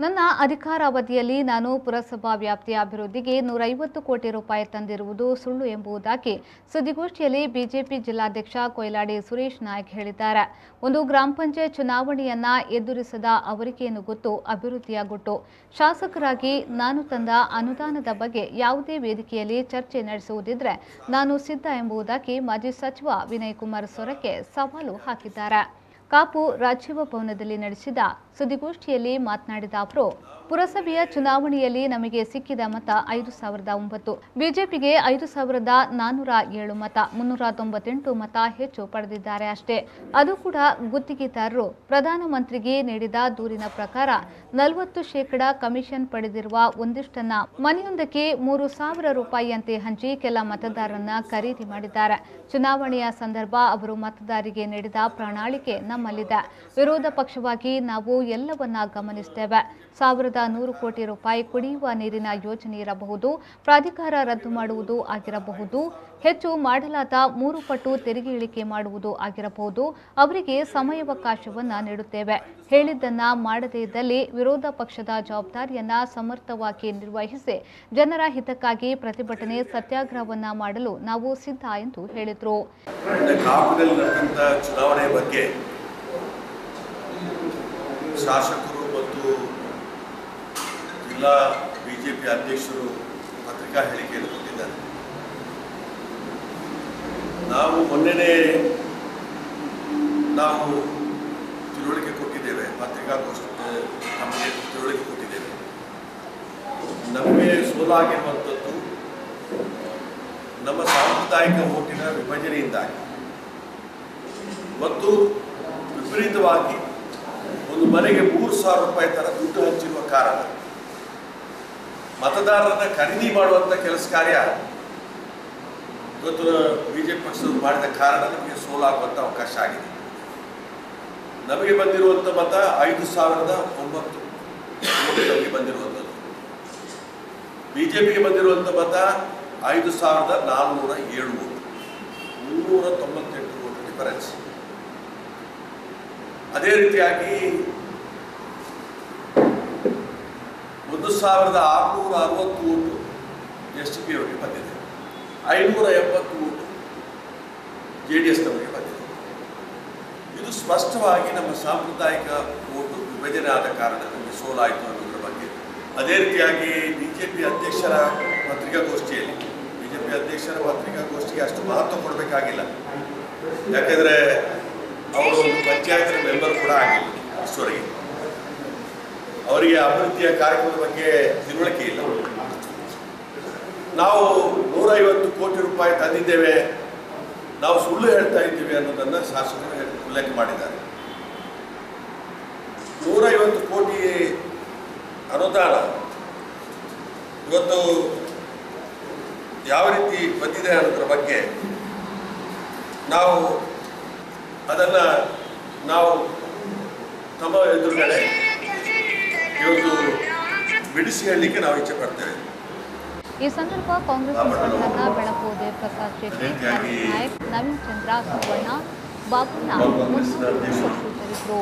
ನನ್ನ ಅಧಿಕಾರಾವಧಿಯಲ್ಲಿ ನಾನು ಪುರಸಭಾ ವ್ಯಾಪ್ತಿಯ ಅಭಿವೃದ್ಧಿಗೆ 150 ಕೋಟಿ ರೂಪಾಯಿ ತಂದಿರುವುದು ಸುಳ್ಳು ಎಂಬುದಾಗಿ ಸುದ್ದಿಗೋಷ್ಠಿಯಲ್ಲಿ ಬಿಜೆಪಿ ಜಿಲ್ಲಾಧ್ಯಕ್ಷ ಕೊಯ್ಲಾಡಿ ಸುರೇಶ್ ನಾಯ್ಕ್ ಹೇಳಿದ್ದಾರೆ. ಒಂದು ಗ್ರಾಮ ಪಂಚಾಯತ್ ಚುನಾವಣೆಯನ್ನ ಎದುರಿಸದ ಅವರಿಗೇನು ಗೊತ್ತು ಅಭಿವೃದ್ಧಿಯ ಗುಟ್ಟು. ಶಾಸಕರಾಗಿ ನಾನು ತಂದ ಅನುದಾನದ ಬಗ್ಗೆ ಯಾವುದೇ ವೇದಿಕೆಯಲ್ಲಿ ಚರ್ಚೆ ನಡೆಸುವುದಿದ್ರೆ ನಾನು ಸಿದ್ಧ ಎಂಬುದಾಗಿ ಮಾಜಿ ಸಚಿವ ವಿನಯ್ ಕುಮಾರ್ ಸೊರಕೆ ಸವಾಲು ಹಾಕಿದ್ದಾರೆ. ಕಾಪು ರಾಜೀವ ಭವನದಲ್ಲಿ ನಡೆಸಿದ ಸುದ್ದಿಗೋಷ್ಠಿಯಲ್ಲಿ ಮಾತನಾಡಿದ ಅವರು, ಪುರಸಭೆಯ ಚುನಾವಣೆಯಲ್ಲಿ ನಮಗೆ ಸಿಕ್ಕಿದ ಮತ 5,009, ಬಿಜೆಪಿಗೆ 5,407 ಮತ, 398 ಮತ ಹೆಚ್ಚು ಪಡೆದಿದ್ದಾರೆ ಅಷ್ಟೇ. ಅದು ಕೂಡ ಗುತ್ತಿಗೆದಾರರು ಪ್ರಧಾನಮಂತ್ರಿಗೆ ನೀಡಿದ ದೂರಿನ ಪ್ರಕಾರ 40% ಕಮಿಷನ್ ಪಡೆದಿರುವ ಒಂದಿಷ್ಟನ್ನ ಮನೆಯೊಂದಕ್ಕೆ 3,000 ರೂಪಾಯಿಯಂತೆ ಹಂಚಿ ಕೆಲ ಮತದಾರರನ್ನ ಖರೀದಿ ಮಾಡಿದ್ದಾರೆ. ಚುನಾವಣೆಯ ಸಂದರ್ಭ ಅವರು ಮತದಾರರಿಗೆ ನೀಡಿದ ಪ್ರಣಾಳಿಕೆ ನಮ್ಮಲ್ಲಿದೆ. ವಿರೋಧ ಪಕ್ಷವಾಗಿ ನಾವು ಎಲ್ಲವನ್ನ ಗಮನಿಸುತ್ತೇವೆ. 1,100 ಕೋಟಿ ರೂಪಾಯಿ ಕುಡಿಯುವ ನೀರಿನ ಯೋಜನೆ ಇರಬಹುದು, ಪ್ರಾಧಿಕಾರ ರದ್ದು ಮಾಡುವುದು ಆಗಿರಬಹುದು, ಹೆಚ್ಚು ಮಾಡಲಾದ 3 ಪಟ್ಟು ತೆರಿಗೆ ಇಳಿಕೆ ಮಾಡುವುದು ಆಗಿರಬಹುದು. ಅವರಿಗೆ ಸಮಯಾವಕಾಶವನ್ನ ನೀಡುತ್ತೇವೆ. ಹೇಳಿದ್ದನ್ನ ಮಾಡದೇ ಇದ್ದಲ್ಲಿ ವಿರೋಧ ಪಕ್ಷದ ಜವಾಬ್ದಾರಿಯನ್ನ ಸಮರ್ಥವಾಗಿ ನಿರ್ವಹಿಸಿ ಜನರ ಹಿತಕ್ಕಾಗಿ ಪ್ರತಿಭಟನೆ ಸತ್ಯಾಗ್ರಹವನ್ನ ಮಾಡಲು ನಾವು ಸಿದ್ಧ ಎಂದು ಹೇಳಿದರು. ಚುನಾವಣೆ ಬಗ್ಗೆ ಶಾಸಕರು ಮತ್ತು ಜಿಲ್ಲಾ ಬಿಜೆಪಿ ಅಧ್ಯಕ್ಷರು ಪತ್ರಿಕಾ ಹೇಳಿಕೆಯನ್ನು ಕೊಟ್ಟಿದ್ದಾರೆ. ನಾವು ಮೊನ್ನೆನೇ ತಿಳುವಳಿಕೆ ಕೊಟ್ಟಿದ್ದೇವೆ, ಪತ್ರಿಕಾಗೋಷ್ಠಿ ನಮಗೆ ತಿಳುವಳಿಕೆ ಕೊಟ್ಟಿದ್ದೇವೆ. ನಮಗೆ ಸೋಲಾಗಿರುವಂಥದ್ದು ನಮ್ಮ ಸಾಂಪ್ರದಾಯಿಕ ಓಟಿನ ವಿಭಜನೆಯಿಂದಾಗಿ ಮತ್ತು ವಿಪರೀತವಾಗಿ ಒಂದು ಮನೆಗೆ 3,000 ರೂಪಾಯಿ ತರ ದುಡ್ಡು ಹಂಚಿರುವ ಕಾರಣ ಮತದಾರರನ್ನ ಖರೀದಿ ಮಾಡುವಂಥ ಕೆಲಸ ಕಾರ್ಯ ಇವತ್ತು ಬಿಜೆಪಿ ಪಕ್ಷದವರು ಮಾಡಿದ ಕಾರಣ ನಮಗೆ ಸೋಲಾಗುವಂಥ ಅವಕಾಶ ಆಗಿದೆ. ನಮಗೆ ಬಂದಿರುವಂಥ ಮತ 5,009 ನಮಗೆ ಬಂದಿರುವಂಥದ್ದು. ಬಿಜೆಪಿಗೆ ಬಂದಿರುವಂಥ ಮತ 5,407 398 ವೋಟ್ ಡಿಫರೆನ್ಸ್. ಅದೇ ರೀತಿಯಾಗಿ 1,660 ವೋಟು ಎಸ್ಡಿಪಿ ಅವರಿಗೆ ಬಂದಿದೆ, 570 ವೋಟು JDS ನವರಿಗೆ ಬಂದಿದೆ. ಇದು ಸ್ಪಷ್ಟವಾಗಿ ನಮ್ಮ ಸಾಂಪ್ರದಾಯಿಕ ವೋಟು ವಿಭಜನೆ ಆದ ಕಾರಣ ನಮಗೆ ಸೋಲಾಯಿತು ಅನ್ನೋದ್ರ ಬಗ್ಗೆ. ಅದೇ ರೀತಿಯಾಗಿ ಬಿಜೆಪಿ ಅಧ್ಯಕ್ಷರ ಪತ್ರಿಕಾಗೋಷ್ಠಿಗೆ ಅಷ್ಟು ಮಹತ್ವ ಕೊಡಬೇಕಾಗಿಲ್ಲ. ಯಾಕೆಂದರೆ ಅವರು ಒಂದು ಪಂಚಾಯತ್ ಮೆಂಬರ್ ಕೂಡ ಆಗಿಲ್ಲ. ಇಷ್ಟವರೆಗೆ ಅವರಿಗೆ ಅಭಿವೃದ್ಧಿಯ ಕಾರ್ಯಕ್ರಮದ ಬಗ್ಗೆ ತಿಳುವಳಿಕೆ ಇಲ್ಲ. ನಾವು 150 ಕೋಟಿ ರೂಪಾಯಿ ತಂದಿದ್ದೇವೆ, ನಾವು ಸುಳ್ಳು ಹೇಳ್ತಾ ಇದ್ದೀವಿ ಅನ್ನೋದನ್ನು ಶಾಸಕರು ಉಲ್ಲೇಖ ಮಾಡಿದ್ದಾರೆ. 150 ಕೋಟಿ ಅನುದಾನ ಇವತ್ತು ಯಾವ ರೀತಿ ಬಂದಿದೆ ಅನ್ನೋದ್ರ ಬಗ್ಗೆ ನಾವು ತಮ್ಮ ಎದುರುಗಡೆ ಇವತ್ತು ಬಿಡಿಸಿ ಹೇಳಲಿಕ್ಕೆ ನಾವು ಇಚ್ಛೆ ಪಡ್ತೇವೆ. ಈ ಸಂದರ್ಭ ಕಾಂಗ್ರೆಸ್ ಮುಖಂಡರಾದ ಬೆಳಕು ದೇವಪ್ರಸಾದ್ ಶೆಟ್ಟಿ, ನಾಯಕ್, ನವೀನ್ ಚಂದ್ರ ಸುವರ್ಣ, ಬಾಬುಣ್ಣ ಉಪಸ್ಥಿತರಿದ್ದರು.